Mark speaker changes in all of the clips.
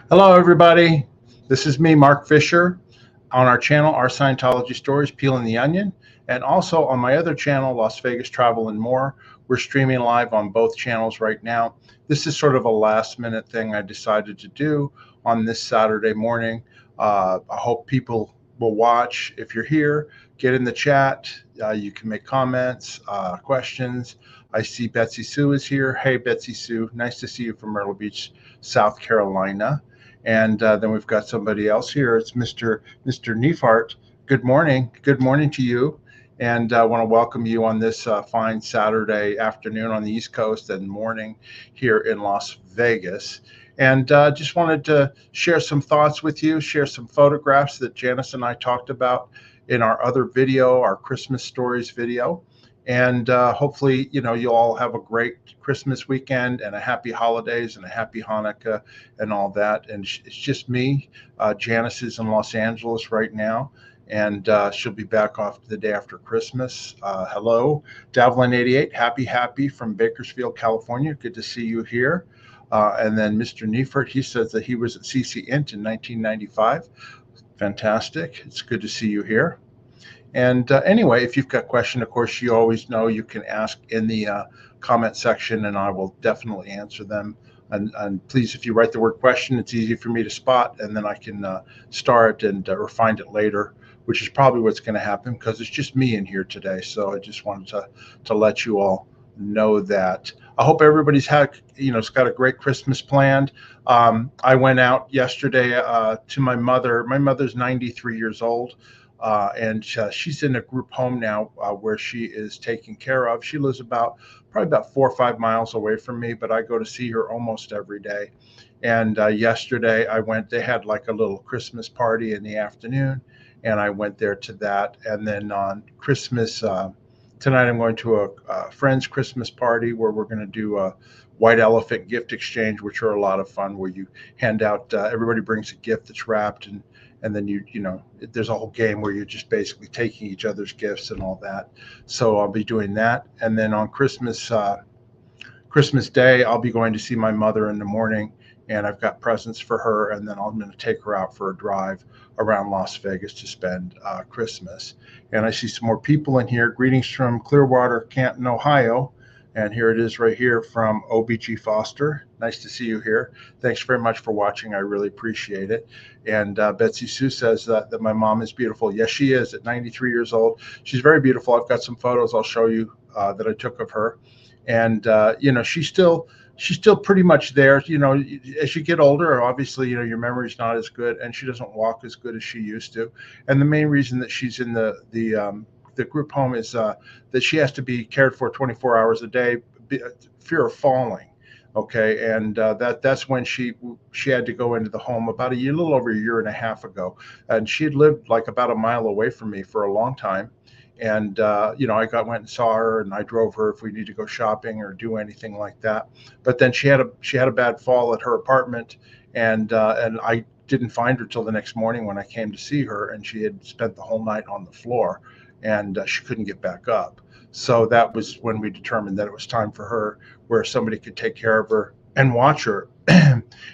Speaker 1: Hello, everybody. This is me, Mark Fisher, on our channel, Our Scientology Stories, Peeling the Onion, and also on my other channel, Las Vegas Travel and More. We're streaming live on both channels right now. This is sort of a last-minute thing I decided to do on this Saturday morning. I hope people will watch. If you're here, get in the chat. You can make comments, questions. I see Betsy Sue is here. Hey, Betsy Sue. Nice to see you from Myrtle Beach, South Carolina. And then we've got somebody else here. It's Mr. Neifart. Good morning. Good morning to you. And I want to welcome you on this fine Saturday afternoon on the East Coast and morning here in Las Vegas. And just wanted to share some thoughts with you, share some photographs that Janice and I talked about in our other video, our Christmas stories video. And hopefully, you'll all have a great Christmas weekend and a happy holidays and a happy Hanukkah and all that. And it's just me. Janice is in Los Angeles right now, and she'll be back off the day after Christmas. Hello, Davlin88, happy from Bakersfield, California. Good to see you here. And then Mr. Neifert, he says that he was at CC Int in 1995. Fantastic. It's good to see you here. And anyway, if you've got a question, of course, you always know you can ask in the comment section, and I will definitely answer them. And please, if you write the word question, it's easy for me to spot, and then I can star it and or find it later, which is probably what's going to happen because it's just me in here today. So I just wanted to let you all know that. I hope everybody's had, it's got a great Christmas planned. I went out yesterday to my mother. My mother's 93 years old. And she's in a group home now where she is taken care of. She lives probably about 4 or 5 miles away from me, but I go to see her almost every day. And yesterday they had like a little Christmas party in the afternoon, and I went there to that. And then on Christmas, tonight I'm going to a friend's Christmas party where we're going to do a white elephant gift exchange, which are a lot of fun, where you hand out, everybody brings a gift that's wrapped, and then there's a whole game where you're just basically taking each other's gifts and all that. So I'll be doing that. And then on Christmas Day, I'll be going to see my mother in the morning, and I've got presents for her. And then I'm going to take her out for a drive around Las Vegas to spend Christmas. And I see some more people in here. Greetings from Clearwater, Canton, Ohio. And here it is right here from OBG Foster. Nice to see you here. Thanks very much for watching. I really appreciate it. And Betsy Sue says that my mom is beautiful. Yes, she is at 93 years old. She's very beautiful. I've got some photos I'll show you that I took of her. And, she's still pretty much there. As you get older, obviously, your memory's not as good, and she doesn't walk as good as she used to. And the main reason that she's in the group home is that she has to be cared for 24 hours a day, fear of falling. Okay, and that's when she had to go into the home about a little over a year and a half ago, and she had lived like about a mile away from me for a long time. And I went and saw her, and I drove her if we need to go shopping or do anything like that. But then she had a bad fall at her apartment, and I didn't find her till the next morning when I came to see her, and she had spent the whole night on the floor, and she couldn't get back up. So that was when we determined that it was time for her, where somebody could take care of her and watch her.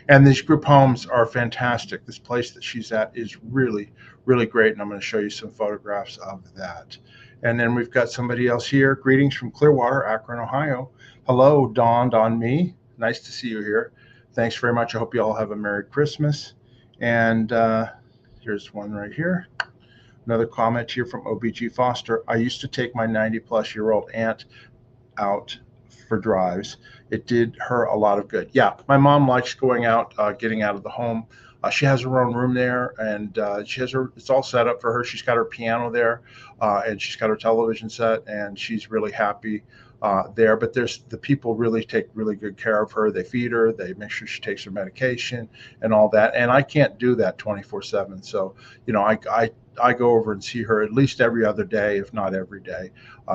Speaker 1: And these group homes are fantastic. This place that she's at is really, really great, and I'm going to show you some photographs of that. And then we've got somebody else here. Greetings from Clearwater, Akron, Ohio. Hello, dawned on me. Nice to see you here. Thanks very much. I hope you all have a Merry Christmas. And here's one right here. Another comment here from OBG Foster. I used to take my 90-plus-year-old aunt out for drives. It did her a lot of good. Yeah, my mom likes going out, getting out of the home. She has her own room there, and it's all set up for her. She's got her piano there, and she's got her television set, and she's really happy there. But the people really take really good care of her. They feed her, they make sure she takes her medication and all that. And I can't do that 24/7. So, I go over and see her at least every other day, if not every day,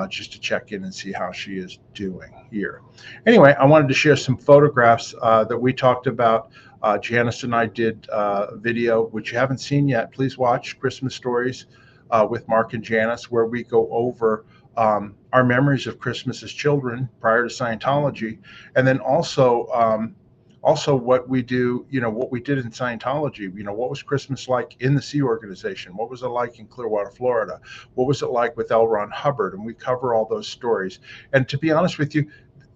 Speaker 1: just to check in and see how she is doing here. Anyway, I wanted to share some photographs that we talked about. Janice and I did a video, which you haven't seen yet. Please watch Christmas Stories with Mark and Janice, where we go over our memories of Christmas as children prior to Scientology. And then also also what we do, what we did in Scientology. What was Christmas like in the Sea Organization? What was it like in Clearwater, Florida? What was it like with L. Ron Hubbard? And we cover all those stories. And to be honest with you,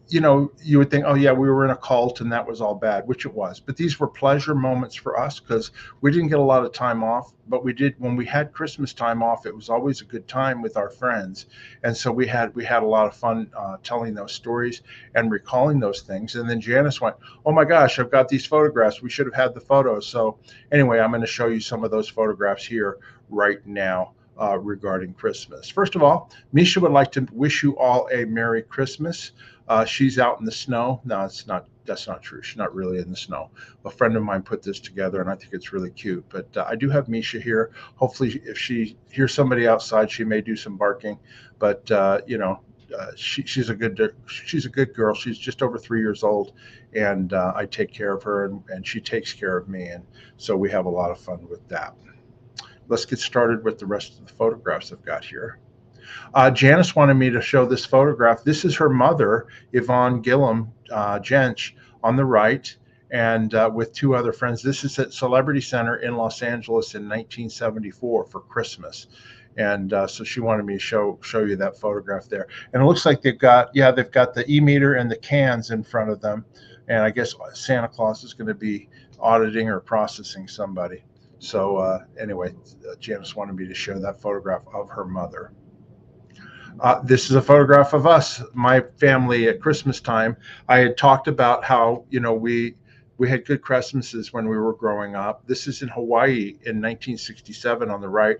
Speaker 1: you would think, oh yeah, we were in a cult and that was all bad, which it was. But these were pleasure moments for us because we didn't get a lot of time off. But we did, when we had Christmas time off, it was always a good time with our friends. And so we had a lot of fun telling those stories and recalling those things. And then Janice went, oh my gosh, I've got these photographs. We should have had the photos. So anyway, I'm going to show you some of those photographs here right now. Regarding Christmas. First of all, Misha would like to wish you all a Merry Christmas. She's out in the snow. No, it's not. That's not true. She's not really in the snow. A friend of mine put this together, and I think it's really cute. But I do have Misha here. Hopefully, if she hears somebody outside, she may do some barking. But she's a good girl. She's just over 3 years old, and I take care of her, and she takes care of me, and so we have a lot of fun with that. Let's get started with the rest of the photographs I've got here. Janice wanted me to show this photograph. This is her mother, Yvonne Gillum Jench, on the right, and with two other friends. This is at Celebrity Center in Los Angeles in 1974 for Christmas. And so she wanted me to show you that photograph there. And it looks like they've got the e-meter and the cans in front of them. And I guess Santa Claus is going to be auditing or processing somebody. So anyway, Janice wanted me to show that photograph of her mother. This is a photograph of us, my family at Christmas time. I had talked about how, we had good Christmases when we were growing up. This is in Hawaii in 1967 on the right.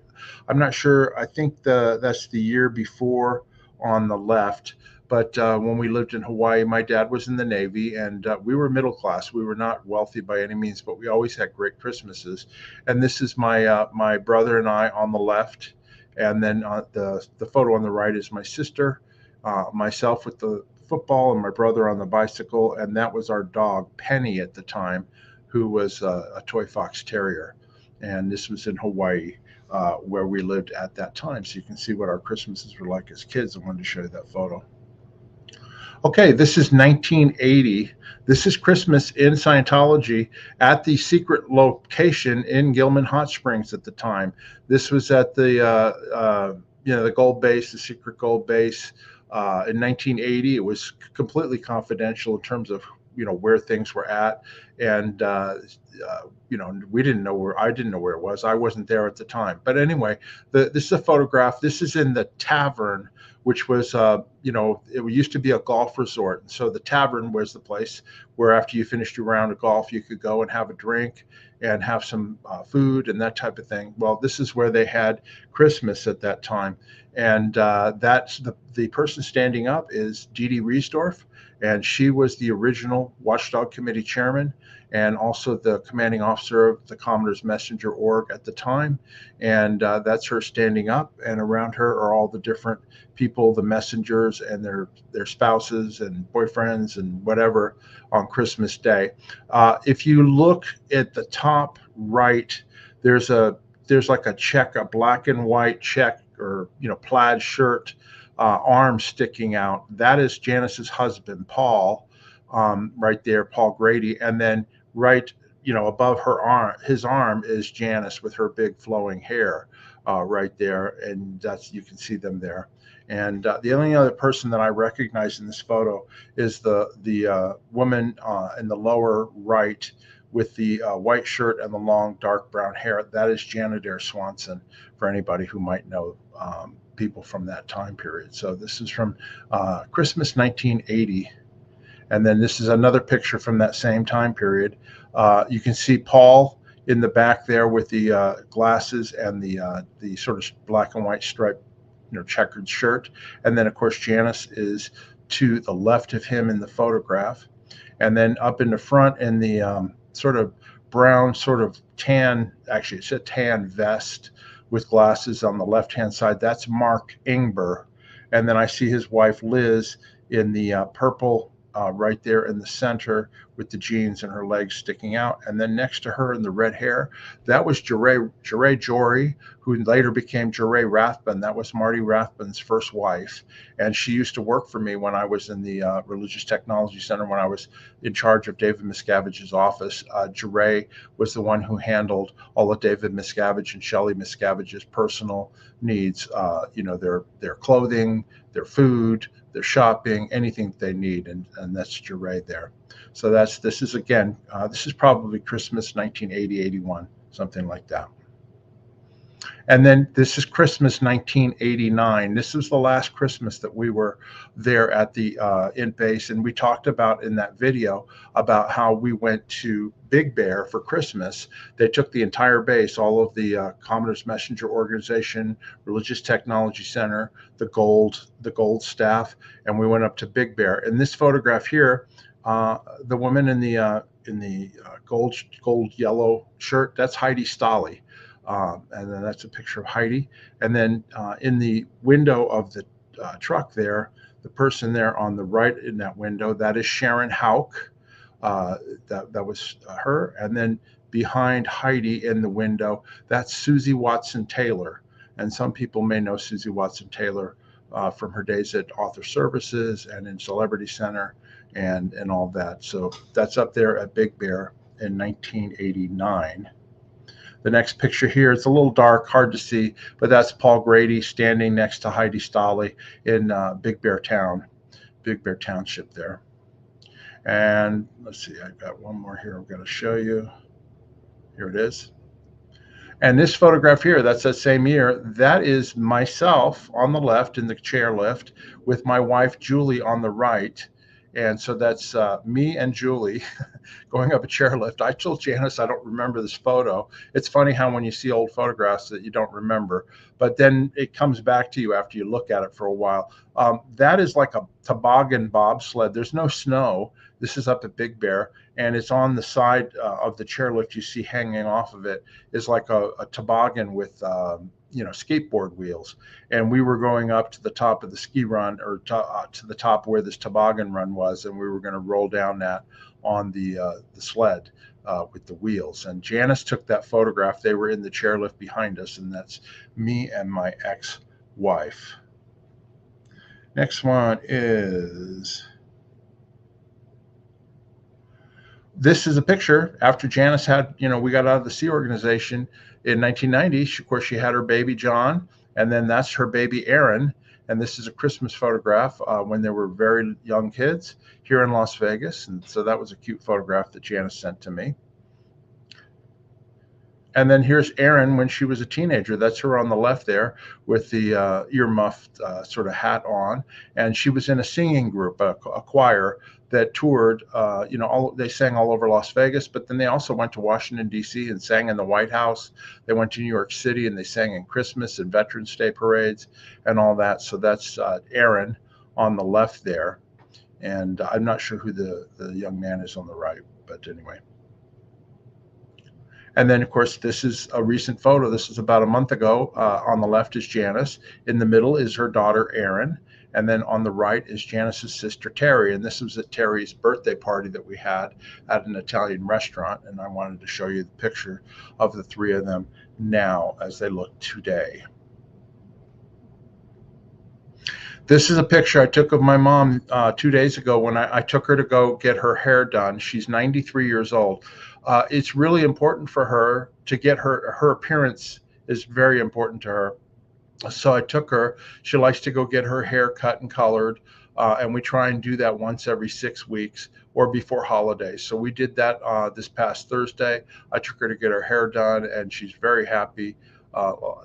Speaker 1: I'm not sure. I think that's the year before on the left. But when we lived in Hawaii, my dad was in the Navy, and we were middle class. We were not wealthy by any means, but we always had great Christmases. And this is my brother and I on the left. And then the photo on the right is my sister, myself with the football, and my brother on the bicycle. And that was our dog, Penny, at the time, who was a toy fox terrier. And this was in Hawaii, where we lived at that time. So you can see what our Christmases were like as kids. I wanted to show you that photo. Okay, this is 1980. This is Christmas in Scientology at the secret location in Gilman Hot Springs at the time. This was at the gold base, the secret gold base. In 1980, it was completely confidential in terms of where things were at, and we didn't know where. I didn't know where it was. I wasn't there at the time. But anyway, this is a photograph. This is in the Tavern, which was, it used to be a golf resort. And so the Tavern was the place where after you finished your round of golf, you could go and have a drink and have some food and that type of thing. Well, this is where they had Christmas at that time. And that's the person standing up is Dee Dee Riesdorf. And she was the original Watchdog Committee chairman and also the commanding officer of the Commodore's Messenger Org at the time. And that's her standing up, and around her are all the different people, the messengers and their spouses and boyfriends and whatever on Christmas Day. If you look at the top right, there's like a check, a black and white check or plaid shirt, arm sticking out. That is Janice's husband, Paul, right there, Paul Grady. And then right, above his arm is Janice with her big flowing hair right there. And you can see them there. And the only other person that I recognize in this photo is the woman in the lower right with the white shirt and the long dark brown hair. That is Janet Adair Swanson, for anybody who might know people from that time period. So this is from Christmas 1980. And then this is another picture from that same time period. You can see Paul in the back there with the glasses and the sort of black and white striped checkered shirt. And then of course Janice is to the left of him in the photograph. And then up in the front in the sort of brown, sort of tan, actually it's a tan vest with glasses on the left-hand side, that's Mark Ingber. And then I see his wife Liz in the purple right there in the center with the jeans and her legs sticking out. And then next to her in the red hair, that was Jeray Jory, who later became Jeray Rathbun. That was Marty Rathbun's first wife. And she used to work for me when I was in the Religious Technology Center, when I was in charge of David Miscavige's office. Jeray was the one who handled all of David Miscavige and Shelley Miscavige's personal needs, their clothing, their food, their shopping, anything they need. And that's Jeray there. So this is probably Christmas 1980, 81, something like that. And then this is Christmas 1989. This was the last Christmas that we were there at the Int base, and we talked about in that video about how we went to Big Bear for Christmas. They took the entire base, all of the Commodore's Messenger Organization, Religious Technology Center, the Gold staff, and we went up to Big Bear. In this photograph here, the woman in the gold yellow shirt, that's Heidi Stolle. And then that's a picture of Heidi. And then in the window of the truck there, the person there on the right in that window, that is Sharon Houck. That was her. And then behind Heidi in the window, that's Susie Watson Taylor. And some people may know Susie Watson Taylor from her days at Author Services and in Celebrity Center and all that. So that's up there at Big Bear in 1989. The next picture here, it's a little dark, hard to see, but that's Paul Grady standing next to Heidi Stolle in Big Bear Township there. And let's see, I've got one more here I'm going to show you. Here it is. And this photograph here, that's that same year. That is myself on the left in the chairlift with my wife, Julie, on the right. And so that's me and Julie going up a chairlift. I told Janice I don't remember this photo. It's funny how when you see old photographs that you don't remember, but then it comes back to you after you look at it for a while. That is like a toboggan bobsled. There's no snow. This is up at Big Bear, and it's on the side of the chairlift you see hanging off of it is like a toboggan with skateboard wheels, and we were going up to the top of the ski run, or to the top where this toboggan run was, and we were going to roll down that on the sled with the wheels. And Janice took that photograph. They were in the chairlift behind us, and that's me and my ex-wife. Next one is, this is a picture after Janice had, we got out of the Sea Organization in 1990. Of course, she had her baby John, and then that's her baby Aaron. And this is a Christmas photograph when they were very young kids here in Las Vegas. And so that was a cute photograph that Janice sent to me. And then here's Erin when she was a teenager. That's her on the left there with the ear-muffed sort of hat on. And she was in a singing group, a choir that toured, they sang all over Las Vegas, but then they also went to Washington, D.C. and sang in the White House. They went to New York City and they sang in Christmas and Veterans Day parades and all that. So that's Erin on the left there. And I'm not sure who the young man is on the right, but anyway. And then, of course, this is a recent photo. This is about a month ago. On the left is Janice. In the middle is her daughter, Erin. And then on the right is Janice's sister, Terry. And this was at Terry's birthday party that we had at an Italian restaurant. And I wanted to show you the picture of the three of them now as they look today. This is a picture I took of my mom 2 days ago when I took her to go get her hair done. She's 93 years old. It's really important for her to get her appearance is very important to her. So I took her. She likes to go get her hair cut and colored, and we try and do that once every 6 weeks or before holidays. So we did that this past Thursday. I took her to get her hair done, and she's very happy.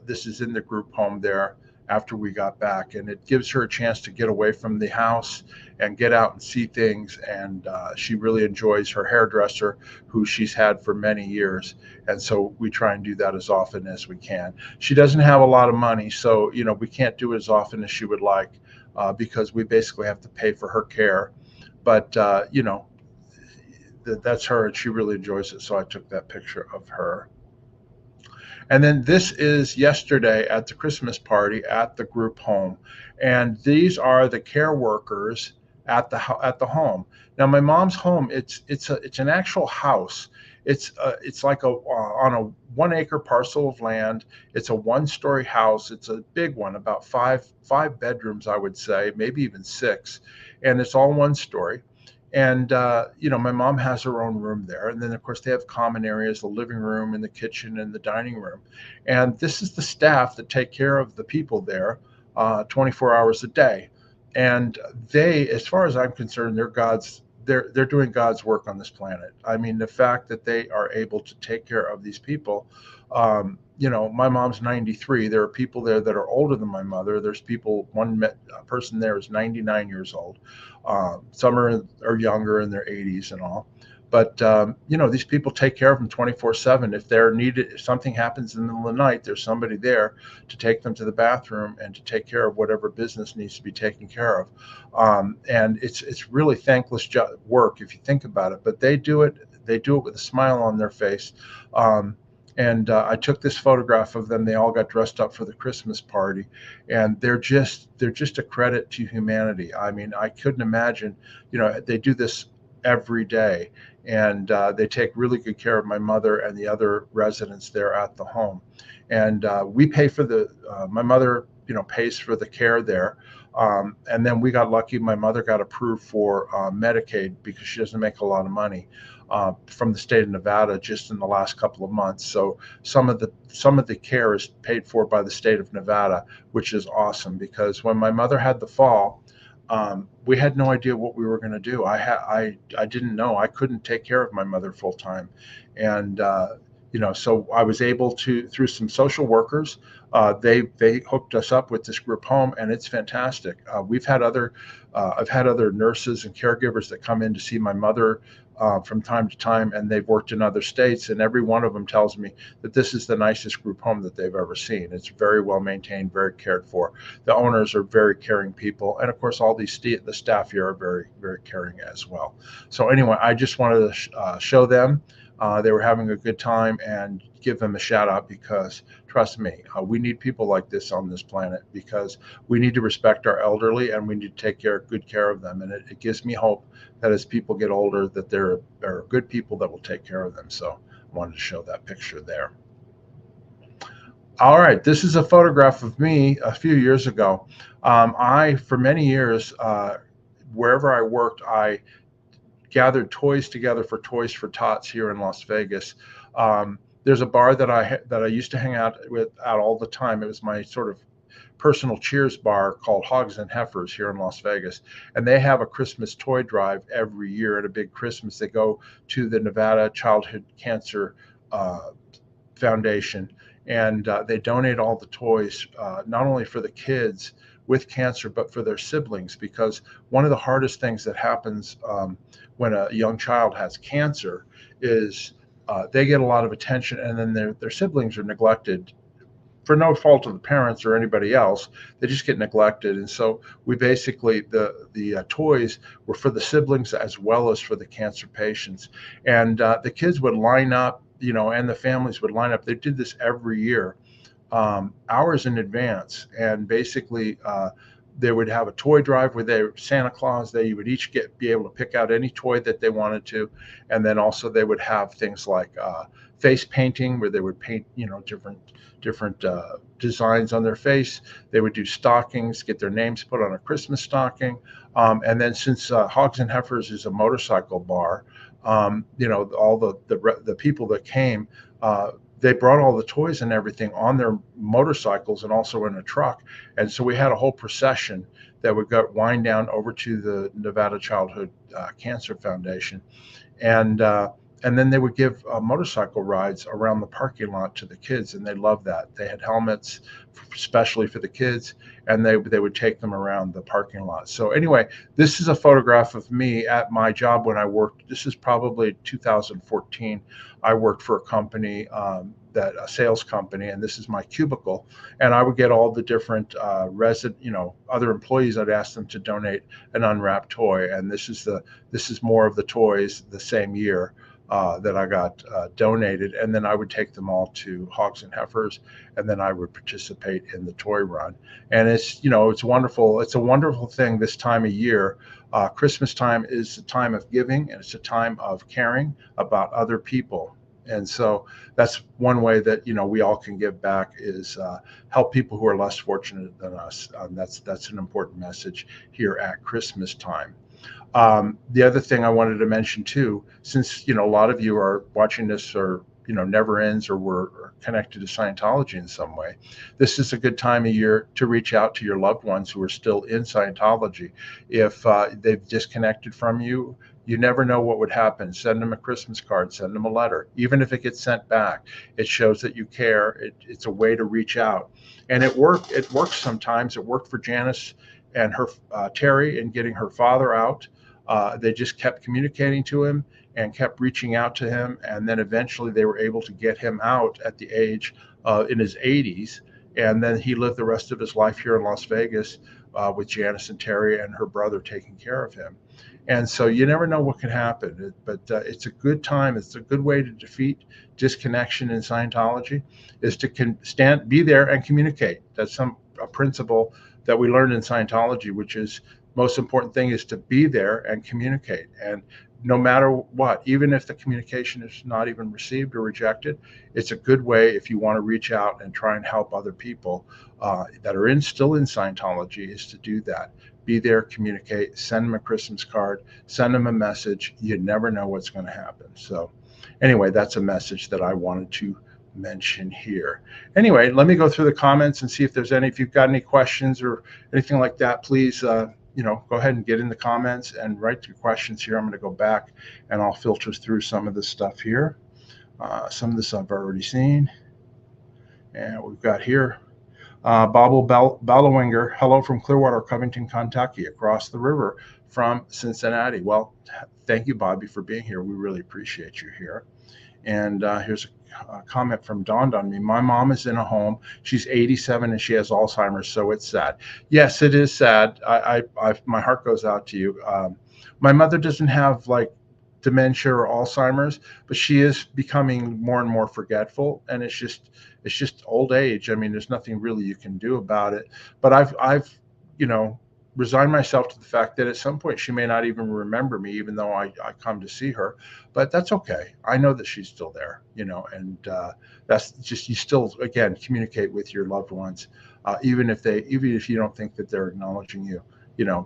Speaker 1: This is in the group home there after we got back, and it gives her a chance to get away from the house and get out and see things. And she really enjoys her hairdresser, who she's had for many years. And so we try and do that as often as we can. She doesn't have a lot of money, so we can't do it as often as she would like because we basically have to pay for her care. But that's her, and she really enjoys it. So I took that picture of her. And then this is yesterday at the Christmas party at the group home. And these are the care workers at the home. Now my mom's home, it's an actual house. It's like on a 1 acre parcel of land. It's a 1-story house. It's a big one, about five bedrooms, I would say, maybe even 6, and it's all 1 story. And my mom has her own room there, and then of course they have common areas, the living room and the kitchen and the dining room. And this is the staff that take care of the people there 24 hours a day. And they, as far as I'm concerned, they're doing God's work on this planet. I mean, the fact that they are able to take care of these people. My mom's 93. There are people there that are older than my mother. There's people, a person there is 99 years old. Some are younger in their 80s and all. But, these people take care of them 24/7. If they're needed, if something happens in the middle of the night, there's somebody there to take them to the bathroom and to take care of whatever business needs to be taken care of. And it's really thankless work if you think about it, but they do it with a smile on their face. And I took this photograph of them. They all got dressed up for the Christmas party, and they're just a credit to humanity. I mean, I couldn't imagine, they do this every day, and they take really good care of my mother and the other residents there at the home. And we pay for my mother, pays for the care there. And then we got lucky. My mother got approved for Medicaid because she doesn't make a lot of money from the state of Nevada just in the last couple of months. So some of the care is paid for by the state of Nevada, which is awesome, because when my mother had the fall, we had no idea what we were going to do. I didn't know. I couldn't take care of my mother full time. And so I was able to, through some social workers, they hooked us up with this group home, and it's fantastic. I've had other nurses and caregivers that come in to see my mother from time to time, and they've worked in other states, and every one of them tells me that this is the nicest group home that they've ever seen. It's very well maintained, very cared for. The owners are very caring people, and of course all the staff here are very, very caring as well. So anyway, I just wanted to show them. They were having a good time, and give them a shout out, because trust me, we need people like this on this planet, because we need to respect our elderly and we need to take good care of them. And it gives me hope that as people get older, that there are good people that will take care of them. So I wanted to show that picture there. All right, this is a photograph of me a few years ago. For many years, wherever I worked, I gathered toys together for Toys for Tots here in Las Vegas. There's a bar that I used to hang out all the time. It was my sort of personal Cheers bar called Hogs and Heifers here in Las Vegas, and they have a Christmas toy drive every year at a big Christmas. They go to the Nevada Childhood Cancer Foundation, and they donate all the toys, not only for the kids with cancer, but for their siblings, because one of the hardest things that happens when a young child has cancer is they get a lot of attention, and then their siblings are neglected for no fault of the parents or anybody else. They just get neglected. And so we basically, the toys were for the siblings as well as for the cancer patients. And the kids would line up, and the families would line up. They did this every year, hours in advance. And basically, they would have a toy drive where Santa Claus, they would each be able to pick out any toy that they wanted to. And then also they would have things like face painting, where they would paint, different designs on their face. They would do stockings, get their names put on a Christmas stocking. And then since Hogs and Heifers is a motorcycle bar, all the people that came, they brought all the toys and everything on their motorcycles and also in a truck. And so we had a whole procession that would wind down over to the Nevada Childhood Cancer Foundation. And then they would give motorcycle rides around the parking lot to the kids, and they loved that. They had helmets especially for the kids, and they would take them around the parking lot. So anyway, this is a photograph of me at my job when I worked. This is probably 2014. I worked for a company, a sales company, and this is my cubicle. And I would get all the different other employees. I'd ask them to donate an unwrapped toy, and this is more of the toys the same year. that I got donated, and then I would take them all to Hogs and Heifers, and then I would participate in the toy run. And it's, it's wonderful. It's a wonderful thing this time of year. Christmas time is a time of giving, and it's a time of caring about other people. And so that's one way that we all can give back, is help people who are less fortunate than us. That's an important message here at Christmas time. The other thing I wanted to mention too, since a lot of you are watching this, or Never Ends, or were connected to Scientology in some way, this is a good time of year to reach out to your loved ones who are still in Scientology. If they've disconnected from you, you never know what would happen. Send them a Christmas card, send them a letter. Even if it gets sent back, it shows that you care. It's a way to reach out. And it works sometimes. It worked for Janice and her Terry in getting her father out. They just kept communicating to him and kept reaching out to him. And then eventually they were able to get him out at the age in his 80s. And then he lived the rest of his life here in Las Vegas with Janice and Terry and her brother taking care of him. And so you never know what can happen, but it's a good time. It's a good way to defeat disconnection in Scientology, is to be there and communicate. That's a principle that we learned in Scientology, which is most important thing is to be there and communicate. And no matter what, even if the communication is not even received or rejected, it's a good way if you want to reach out and try and help other people that are still in Scientology, is to do that. Be there, communicate, send them a Christmas card, send them a message. You never know what's going to happen. So anyway, that's a message that I wanted to mention here. Anyway, let me go through the comments and see if there's if you've got any questions or anything like that, please go ahead and get in the comments and write your questions here. I'm going to go back and I'll filter through some of the stuff here. Some of this I've already seen. And we've got here Bobble Bellowinger, hello from Clearwater, Covington, Kentucky, across the river from Cincinnati. Well, thank you, Bobby, for being here. We really appreciate you here. And here's a comment from Dawned on Me. My mom is in a home. She's 87 and she has Alzheimer's, so it's sad. Yes, it is sad. My heart goes out to you. My mother doesn't have like dementia or Alzheimer's, but she is becoming more and more forgetful, and it's just old age. I mean, there's nothing really you can do about it. But I've resigned myself to the fact that at some point she may not even remember me, even though I come to see her. But that's okay. I know that she's still there, and that's just, you still, again, communicate with your loved ones, even if you don't think that they're acknowledging you,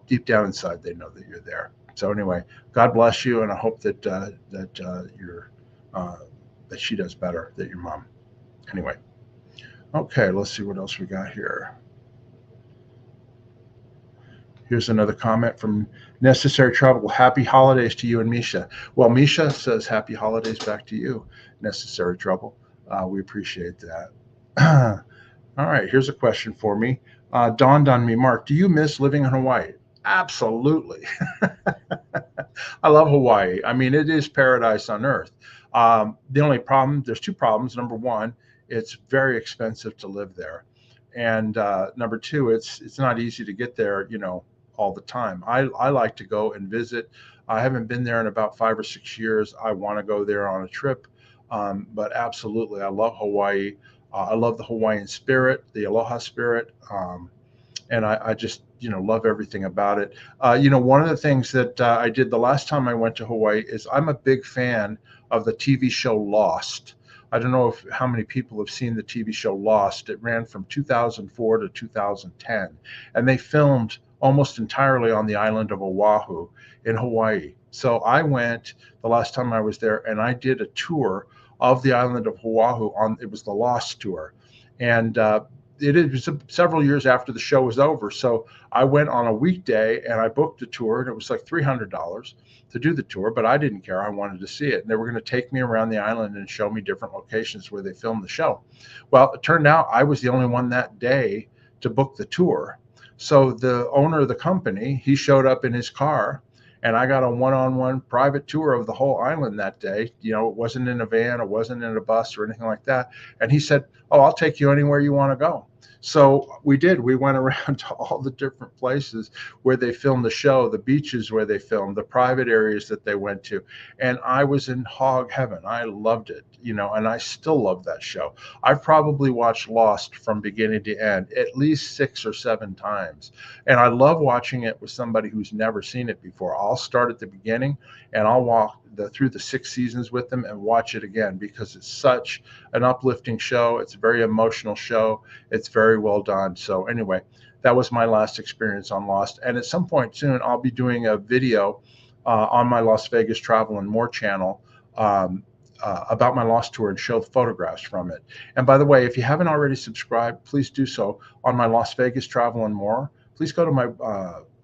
Speaker 1: deep down inside they know that you're there. So anyway, God bless you, and I hope that that she does better, that your mom. Anyway, okay, let's see what else we got here. Here's another comment from Necessary Trouble. Happy holidays to you and Misha. Well, Misha says happy holidays back to you, Necessary Trouble. We appreciate that. All right, here's a question for me. Dawned on me, Mark, do you miss living in Hawaii? Absolutely. I love Hawaii. I mean, it is paradise on earth. The only problem, there's two problems. Number one, it's very expensive to live there. And number two, it's not easy to get there, all the time. I like to go and visit. I haven't been there in about 5 or 6 years. I want to go there on a trip. But absolutely, I love Hawaii. I love the Hawaiian spirit, the aloha spirit. And I just, love everything about it. One of the things that I did the last time I went to Hawaii is I'm a big fan of the TV show Lost. I don't know how many people have seen the TV show Lost. It ran from 2004 to 2010, and they filmed almost entirely on the island of Oahu in Hawaii. So I went the last time I was there, and I did a tour of the island of Oahu. It was the Lost tour, and it was several years after the show was over. So I went on a weekday and I booked a tour, and it was like $300 to do the tour, but I didn't care. I wanted to see it. And they were going to take me around the island and show me different locations where they filmed the show. Well, it turned out I was the only one that day to book the tour. So the owner of the company, he showed up in his car, and I got a one-on-one private tour of the whole island that day. It wasn't in a van, it wasn't in a bus or anything like that. And he said, "Oh, I'll take you anywhere you want to go." So we did. We went around to all the different places where they filmed the show, the beaches where they filmed, the private areas that they went to. And I was in hog heaven. I loved it, and I still love that show. I've probably watched Lost from beginning to end at least 6 or 7 times. And I love watching it with somebody who's never seen it before. I'll start at the beginning and I'll walk through the 6 seasons with them and watch it again because it's such an uplifting show. It's a very emotional show. It's very well done. So anyway, that was my last experience on Lost. And at some point soon, I'll be doing a video on my Las Vegas Travel and More channel about my Lost tour and show the photographs from it. And by the way, if you haven't already subscribed, please do so on my Las Vegas Travel and More. Please go to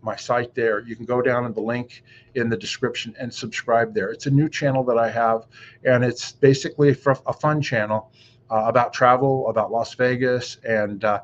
Speaker 1: my site there. You can go down in the link in the description and subscribe there. It's a new channel that I have, and it's basically a fun channel about travel, about Las Vegas. And, I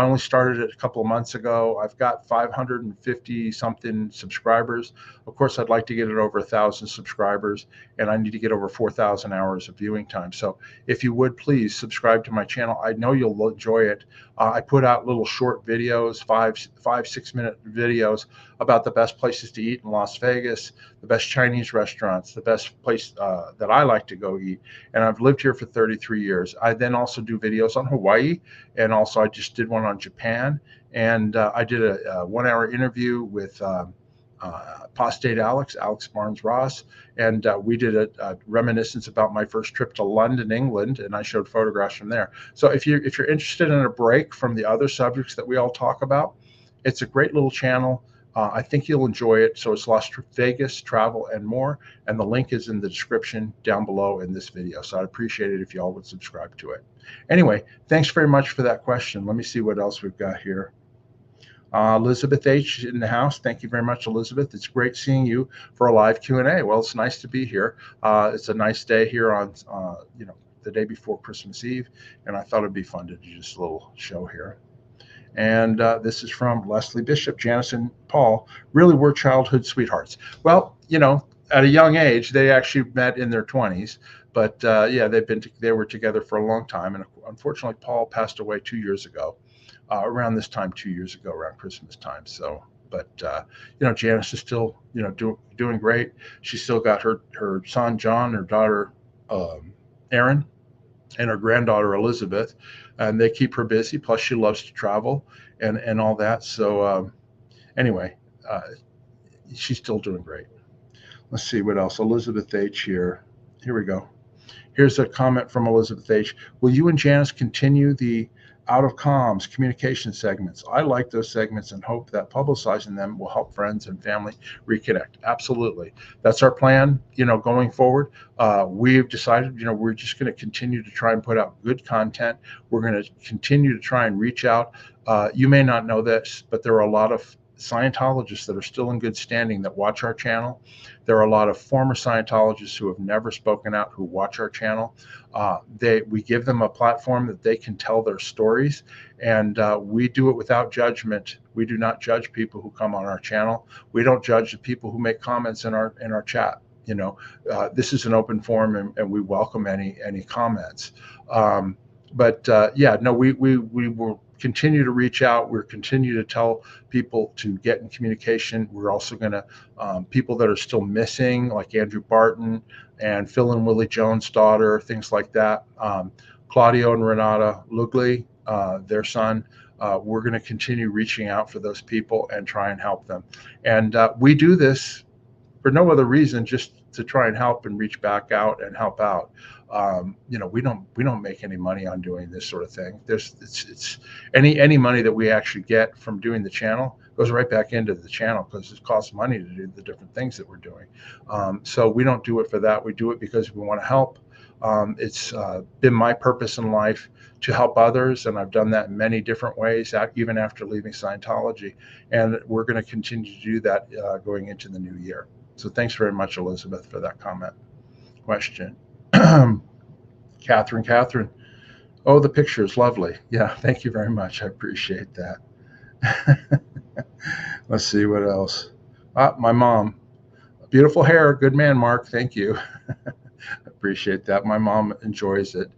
Speaker 1: only started it a couple of months ago. I've got 550 something subscribers. Of course, I'd like to get it over 1,000 subscribers, and I need to get over 4,000 hours of viewing time. So if you would please subscribe to my channel, I know you'll enjoy it. I put out little short videos, 5-6 minute videos about the best places to eat in Las Vegas, the best Chinese restaurants, the best place that I like to go eat. And I've lived here for 33 years. I then also do videos on Hawaii, and also I just did one on Japan. And I did a 1-hour interview with Apostate Alex Barnes Ross, and we did a reminiscence about my first trip to London, England, and I showed photographs from there. So if you're interested in a break from the other subjects that we all talk about, it's a great little channel. I think you'll enjoy it. So it's Las Vegas Travel and More, and the link is in the description down below in this video. So I'd appreciate it if you all would subscribe to it. Anyway, thanks very much for that question. Let me see what else we've got here. Elizabeth H. in the house. Thank you very much, Elizabeth. It's great seeing you for a live Q&A. Well, it's nice to be here. It's a nice day here on, the day before Christmas Eve, and I thought it'd be fun to do just a little show here. And this is from Leslie Bishop. Janice and Paul really were childhood sweethearts. Well, at a young age, they actually met in their 20s. But yeah, they were together for a long time. And unfortunately, Paul passed away 2 years ago. Around this time 2 years ago, around Christmas time. So, but Janice is still doing great. She's still got her son John, her daughter Erin, and her granddaughter Elizabeth, and they keep her busy. Plus, she loves to travel and all that. So anyway, she's still doing great. Let's see what else. Elizabeth H. here. Here we go. Here's a comment from Elizabeth H. Will you and Janice continue the out of comms communication segments? I like those segments and hope that publicizing them will help friends and family reconnect. Absolutely. That's our plan, going forward. We've decided, we're just going to continue to try and put out good content. We're going to continue to try and reach out. You may not know this, but there are a lot of Scientologists that are still in good standing that watch our channel. There are a lot of former Scientologists who have never spoken out who watch our channel. We give them a platform that they can tell their stories, and we do it without judgment. We do not judge people who come on our channel. We don't judge the people who make comments in our chat. This is an open forum, and we welcome any comments. Yeah, no, we will continue to reach out. We're continue to tell people to get in communication. We're also going to people that are still missing, like Andrew Barton and Phil and Willie Jones' daughter, things like that. Claudio and Renata Lugli, their son. We're going to continue reaching out for those people and try and help them. And we do this for no other reason, just to try and help and reach back out and help out. We don't make any money on doing this sort of thing. It's any money that we actually get from doing the channel goes right back into the channel because it costs money to do the different things that we're doing. So we don't do it for that. We do it because we want to help. It's been my purpose in life to help others, and I've done that in many different ways, even after leaving Scientology. And we're going to continue to do that going into the new year. So thanks very much, Elizabeth, for that question. Catherine. Oh, the picture is lovely. Yeah, thank you very much. I appreciate that. Let's see what else. My mom. Beautiful hair. Good man, Mark. Thank you. Appreciate that. My mom enjoys it.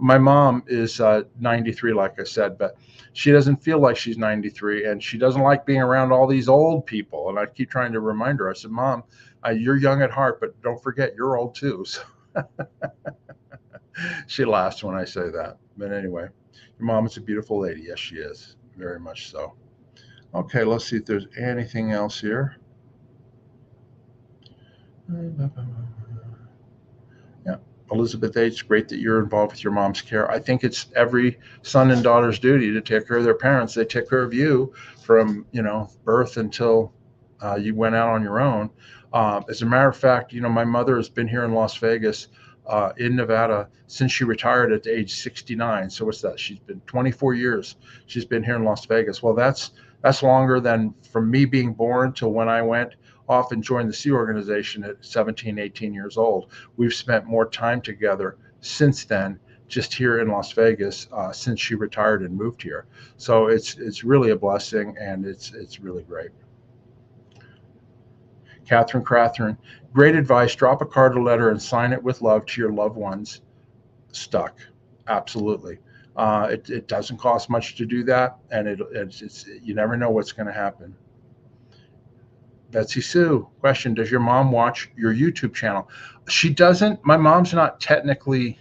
Speaker 1: My mom is 93, like I said, but she doesn't feel like she's 93, and she doesn't like being around all these old people. And I keep trying to remind her. I said, Mom, you're young at heart, but don't forget you're old too. So she laughs when I say that. But anyway, your mom is a beautiful lady. Yes, she is. Very much so. Okay, let's see if there's anything else here. Yeah, Elizabeth H., great that you're involved with your mom's care. I think it's every son and daughter's duty to take care of their parents. They take care of you from, birth until you went out on your own. As a matter of fact, my mother has been here in Las Vegas, in Nevada, since she retired at age 69. So what's that? She's been 24 years. She's been here in Las Vegas. Well, that's longer than from me being born till when I went off and joined the Sea Organization at 17, 18 years old. We've spent more time together since then, just here in Las Vegas, since she retired and moved here. So it's really a blessing, and it's really great. Catherine, great advice. Drop a card or letter and sign it with love to your loved ones stuck. Absolutely. It doesn't cost much to do that, and it's you never know what's going to happen. Betsy Sue, question, does your mom watch your YouTube channel? She doesn't. My mom's not technically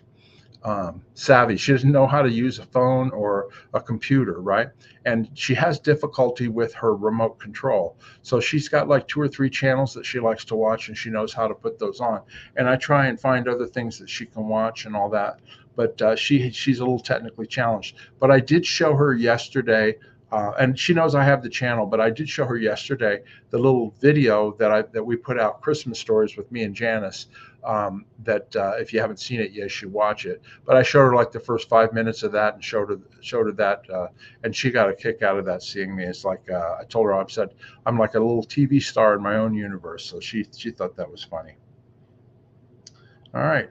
Speaker 1: savvy. She doesn't know how to use a phone or a computer, right? And she has difficulty with her remote control. So she's got like 2 or 3 channels that she likes to watch, and she knows how to put those on. And I try and find other things that she can watch and all that. But she's a little technically challenged. But I did show her yesterday, and she knows I have the channel, but I did show her yesterday the little video that we put out, Christmas stories with me and Janice, that if you haven't seen it yet, you should watch it. But I showed her like the first 5 minutes of that, and showed her that, and she got a kick out of that, seeing me. It's like I told her, I'm like a little TV star in my own universe, so she thought that was funny. All right.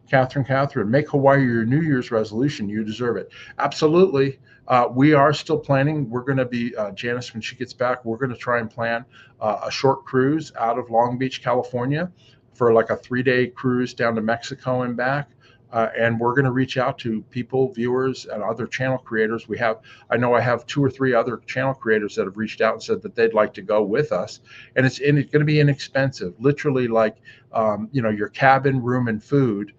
Speaker 1: Catherine, make Hawaii your New Year's resolution. You deserve it. Absolutely. We are still planning. We're going to be, Janice, when she gets back, we're going to try and plan a short cruise out of Long Beach, California, for like a 3-day cruise down to Mexico and back. And we're going to reach out to people, viewers, and other channel creators. I know I have 2 or 3 other channel creators that have reached out and said that they'd like to go with us. And it's going to be inexpensive, literally like, your cabin, room, and food.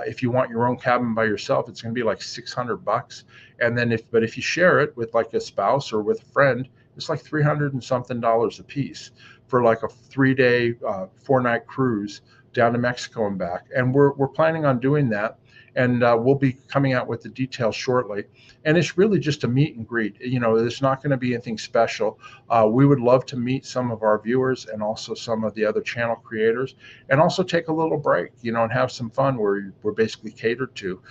Speaker 1: If you want your own cabin by yourself, it's going to be like $600. And then if you share it with like a spouse or with a friend, it's like $300 and something a piece for like a 3-day, 4-night cruise down to Mexico and back. And we're planning on doing that. And we'll be coming out with the details shortly. And it's really just a meet and greet. There's not going to be anything special. We would love to meet some of our viewers and also some of the other channel creators, and also take a little break, and have some fun where we're basically catered to,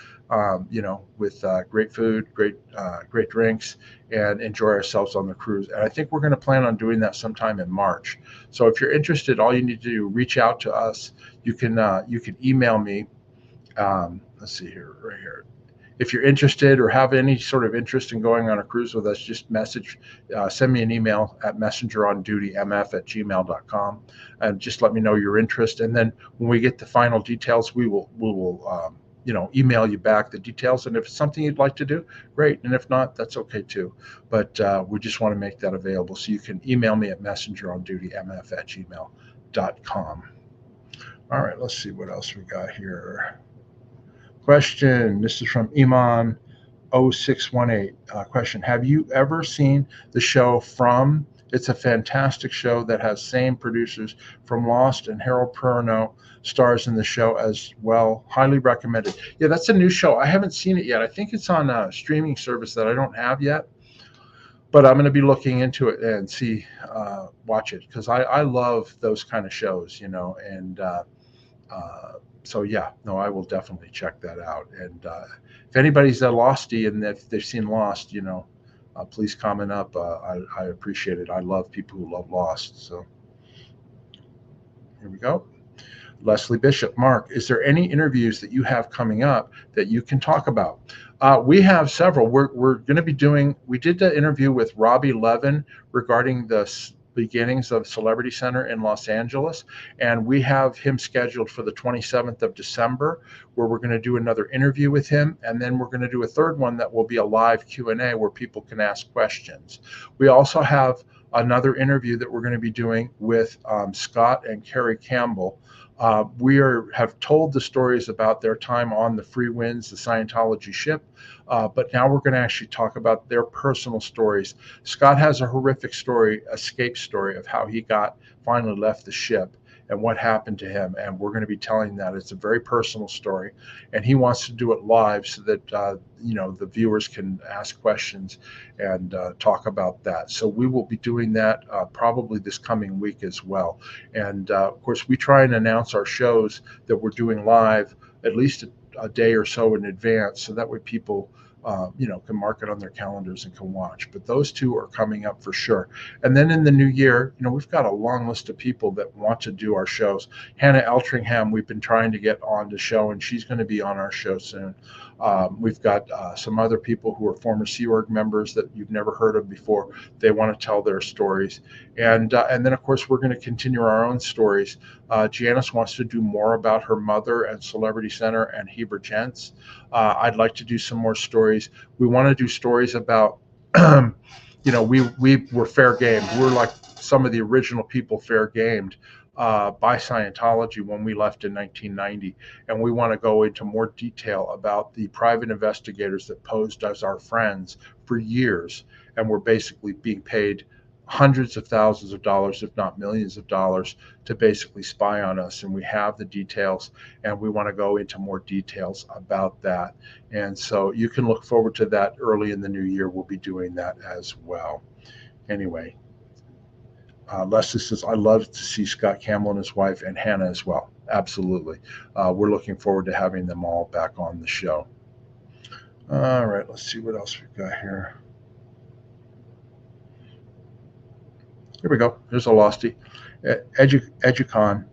Speaker 1: with great food, great drinks, and enjoy ourselves on the cruise. And I think we're going to plan on doing that sometime in March. So if you're interested, all you need to do, reach out to us. You can email me. Let's see here, right here. If you're interested or have any sort of interest in going on a cruise with us, just send me an email at messengerondutymf@gmail.com, and just let me know your interest. And then when we get the final details, we will email you back the details. And if it's something you'd like to do, great. And if not, that's okay too. But we just want to make that available. So you can email me at messengerondutymf@gmail.com. All right, let's see what else we got here. Question, this is from Iman 0618. Question, have you ever seen the show From? It's a fantastic show that has same producers from Lost, and Harold Perrineau stars in the show as well. Highly recommended. Yeah, that's a new show. I haven't seen it yet. I think it's on a streaming service that I don't have yet, but I'm going to be looking into it and watch it, because I love those kind of shows, and so yeah, no, I will definitely check that out. And if anybody's a Lostie and if they've seen Lost, please comment up. I appreciate it. I love people who love Lost. So here we go. Leslie Bishop, Mark, is there any interviews that you have coming up that you can talk about? We have several. We're going to be we did the interview with Robbie Levin regarding the beginnings of Celebrity Center in Los Angeles. And we have him scheduled for the 27th of December, where we're going to do another interview with him. And then we're going to do a third one that will be a live Q&A where people can ask questions. We also have another interview that we're going to be doing with Scott and Carrie Campbell. Have told the stories about their time on the Free Winds, the Scientology ship, but now we're going to actually talk about their personal stories. Scott has a horrific story, escape story of how he finally left the ship and what happened to him, and we're going to be telling that. It's a very personal story, and he wants to do it live so that the viewers can ask questions and talk about that. So we will be doing that probably this coming week as well. And of course, we try and announce our shows that we're doing live at least a day or so in advance, so that way people can mark it on their calendars and can watch. But those two are coming up for sure. And then in the new year, we've got a long list of people that want to do our shows. Hannah Eltringham, we've been trying to get on the show, and she's going to be on our show soon. We've got some other people who are former Sea Org members that you've never heard of before. They want to tell their stories. And then, of course, we're going to continue our own stories. Janice wants to do more about her mother and Celebrity Center and Heber Gents. I'd like to do some more stories. We want to do stories about, we were fair game. We're like some of the original people fair gamed by Scientology when we left in 1990. And we want to go into more detail about the private investigators that posed as our friends for years and were basically being paid hundreds of thousands of dollars, if not millions of dollars, to basically spy on us. And we have the details, and we want to go into more details about that. And so you can look forward to that early in the new year. We'll be doing that as well. Anyway, Leslie says, I love to see Scott Campbell and his wife and Hannah as well. Absolutely. We're looking forward to having them all back on the show. All right, let's see what else we've got here. Here we go. Here's a Losty. Educon.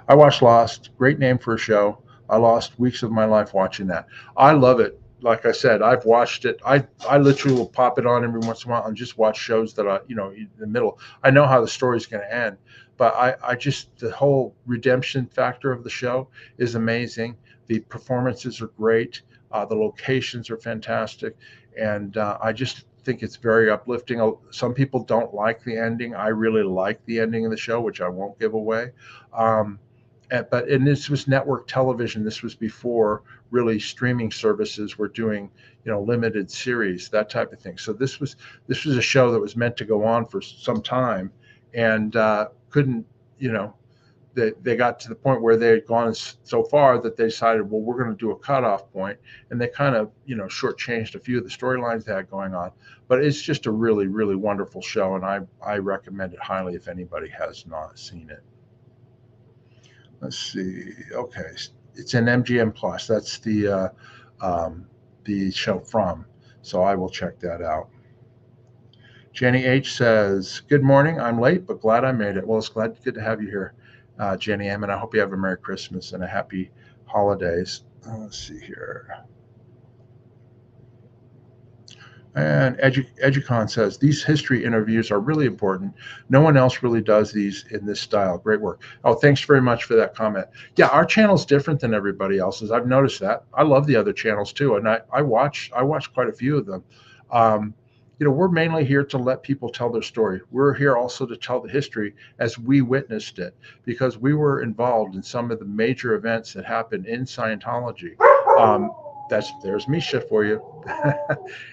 Speaker 1: I watched Lost. Great name for a show. I lost weeks of my life watching that. I love it. Like I said, I've watched it. I literally will pop it on every once in a while and just watch shows that in the middle. I know how the story's going to end, but I just, the whole redemption factor of the show is amazing. The performances are great. The locations are fantastic. And I just think it's very uplifting. Some people don't like the ending. I really like the ending of the show, which I won't give away. But this was network television. This was before really streaming services were doing, limited series, that type of thing. So this was a show that was meant to go on for some time, and couldn't, they got to the point where they had gone so far that they decided, well, we're going to do a cutoff point, and they kind of, shortchanged a few of the storylines they had going on. But it's just a really, really wonderful show, and I recommend it highly if anybody has not seen it. Let's see. Okay, it's in MGM Plus. That's the show from. So I will check that out. Jenny H says, "Good morning. I'm late, but glad I made it." Well, it's good to have you here, Jenny M. And I hope you have a Merry Christmas and a Happy Holidays. Let's see here. And Educon says, these history interviews are really important. No one else really does these in this style. Great work. Oh, thanks very much for that comment. Yeah, our channel's different than everybody else's. I've noticed that. I love the other channels too, and I watch quite a few of them. We're mainly here to let people tell their story. We're here also to tell the history as we witnessed it, because we were involved in some of the major events that happened in Scientology. There's Misha for you.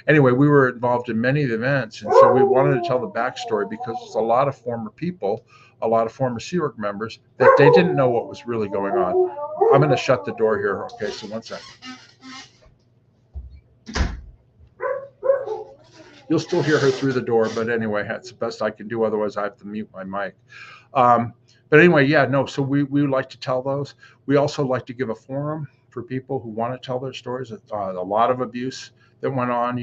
Speaker 1: Anyway, we were involved in many of the events, and so we wanted to tell the backstory, because there's a lot of former people, a lot of former Sea Org members, that they didn't know what was really going on. I'm going to shut the door here. Okay, so one second. You'll still hear her through the door, but anyway, that's the best I can do. Otherwise, I have to mute my mic. But anyway, yeah, no. So we like to tell those. We also like to give a forum for people who want to tell their stories. A lot of abuse that went on.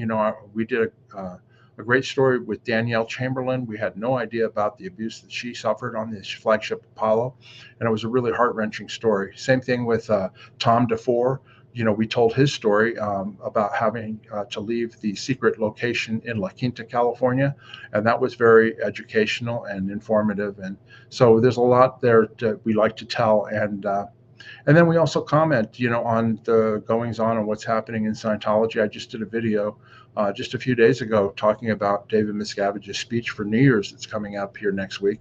Speaker 1: We did a great story with Danielle Chamberlain. We had no idea about the abuse that she suffered on this flagship Apollo, and it was a really heart-wrenching story. Same thing with Tom DeFore, we told his story about having to leave the secret location in La Quinta, California, and that was very educational and informative. And so there's a lot there that we like to tell, and then we also comment, on the goings on and what's happening in Scientology. I just did a video just a few days ago talking about David Miscavige's speech for New Year's that's coming up here next week,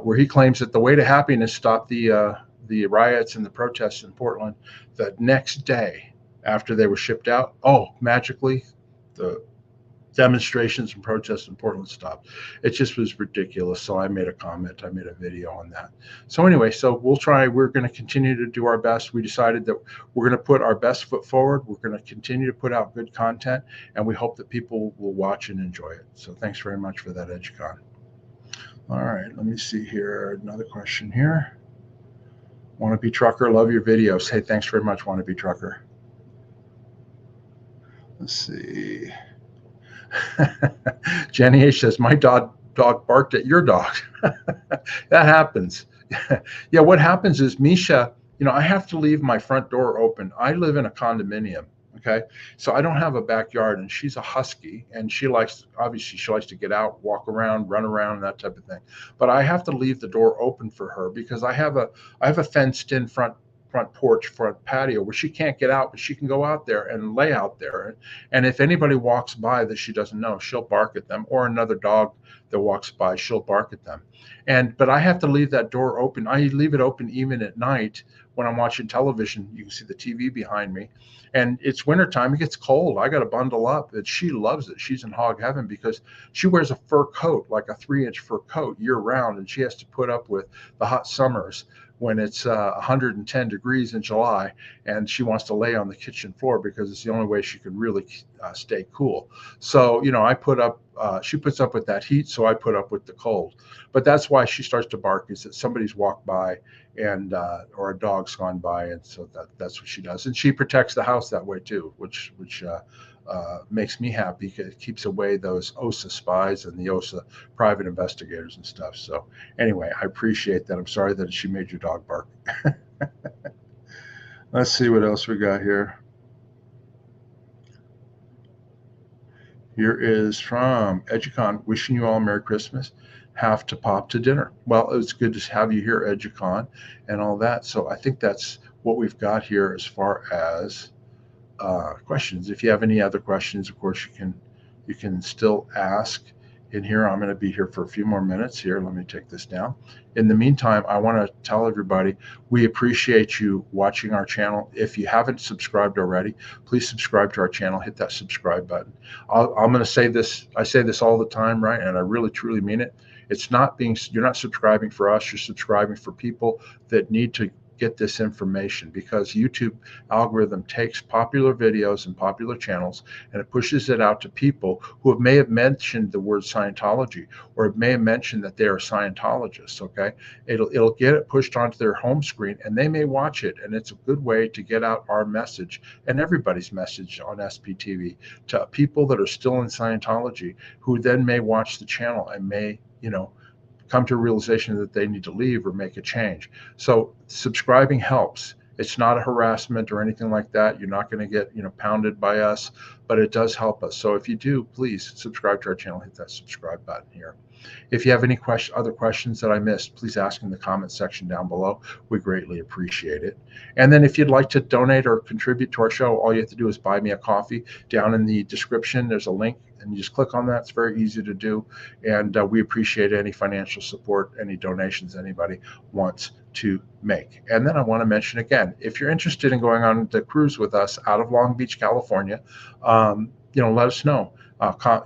Speaker 1: where he claims that the way to happiness stopped the riots and the protests in Portland the next day after they were shipped out. Oh, magically, the demonstrations and protests in Portland stopped. It just was ridiculous. So I made a comment, I made a video on that. So anyway, we're going to continue to do our best. We decided that we're going to put our best foot forward. We're going to continue to put out good content, and we hope that people will watch and enjoy it. So thanks very much for that, EduCon. All right, let me see here. Another question here. Wannabe Trucker, love your videos. Hey, thanks very much, Wannabe Trucker. Let's see. Jenny H says, my dog barked at your dog. That happens. Yeah, what happens is Misha, I have to leave my front door open. I live in a condominium. Okay. So I don't have a backyard, and she's a husky, and she likes to get out, walk around, run around, that type of thing. But I have to leave the door open for her because I have a fenced in front porch, front patio where she can't get out, but she can go out there and lay out there. And if anybody walks by that she doesn't know, she'll bark at them, or another dog that walks by, she'll bark at them. But I have to leave that door open. I leave it open even at night when I'm watching television. You can see the TV behind me, and it's wintertime. It gets cold. I got to bundle up. And she loves it. She's in hog heaven because she wears a fur coat, like a 3-inch fur coat year round, and she has to put up with the hot summers when it's 110 degrees in July, and she wants to lay on the kitchen floor because it's the only way she can really stay cool. So, she puts up with that heat, so I put up with the cold. But that's why she starts to bark, is that somebody's walked by and or a dog's gone by, and so that's what she does. And she protects the house that way too, which makes me happy because it keeps away those OSA spies and the OSA private investigators and stuff. So anyway, I appreciate that. I'm sorry that she made your dog bark. Let's see what else we got here. Here is from EduCon, wishing you all Merry Christmas. Have to pop to dinner. Well, it's good to have you here, EduCon, and all that. So I think that's what we've got here as far as questions. If you have any other questions, of course, you can still ask in here. I'm going to be here for a few more minutes here. Let me take this down. In the meantime, I want to tell everybody we appreciate you watching our channel. If you haven't subscribed already, please subscribe to our channel. Hit that subscribe button. I'm going to say this. I say this all the time, right? And I really, truly mean it. You're not subscribing for us. You're subscribing for people that need to get this information, because YouTube algorithm takes popular videos and popular channels and it pushes it out to people who may have mentioned the word Scientology, or may have mentioned that they are Scientologists. Okay, it'll get it pushed onto their home screen, and they may watch it, and it's a good way to get out our message and everybody's message on SPTV to people that are still in Scientology, who then may watch the channel and may come to a realization that they need to leave or make a change. So subscribing helps. It's not a harassment or anything like that. You're not going to get pounded by us, but it does help us. So if you do, please subscribe to our channel. Hit that subscribe button here. If you have any other questions that I missed, please ask in the comment section down below. We greatly appreciate it. And then if you'd like to donate or contribute to our show, all you have to do is buy me a coffee. Down in the description, there's a link, and you just click on that. It's very easy to do. And we appreciate any financial support, any donations anybody wants to make. And then I want to mention again, if you're interested in going on the cruise with us out of Long Beach, California, let us know.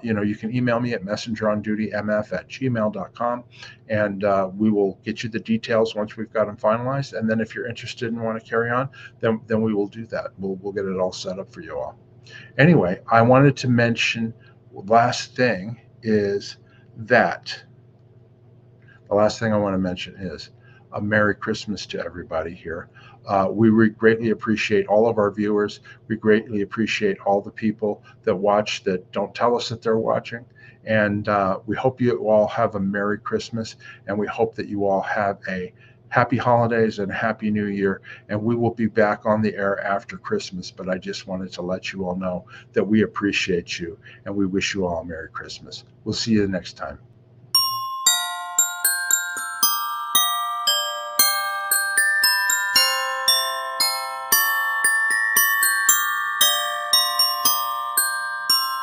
Speaker 1: You can email me at messengerondutymf@gmail.com, and we will get you the details once we've got them finalized. And then if you're interested and want to carry on, then we will do that. We'll get it all set up for you all. Anyway, I wanted to mention the last thing I want to mention is a Merry Christmas to everybody here. We greatly appreciate all of our viewers. We greatly appreciate all the people that watch that don't tell us that they're watching. And we hope you all have a Merry Christmas, and we hope that you all have a happy holidays and happy new year. And we will be back on the air after Christmas. But I just wanted to let you all know that we appreciate you and we wish you all a Merry Christmas. We'll see you next time.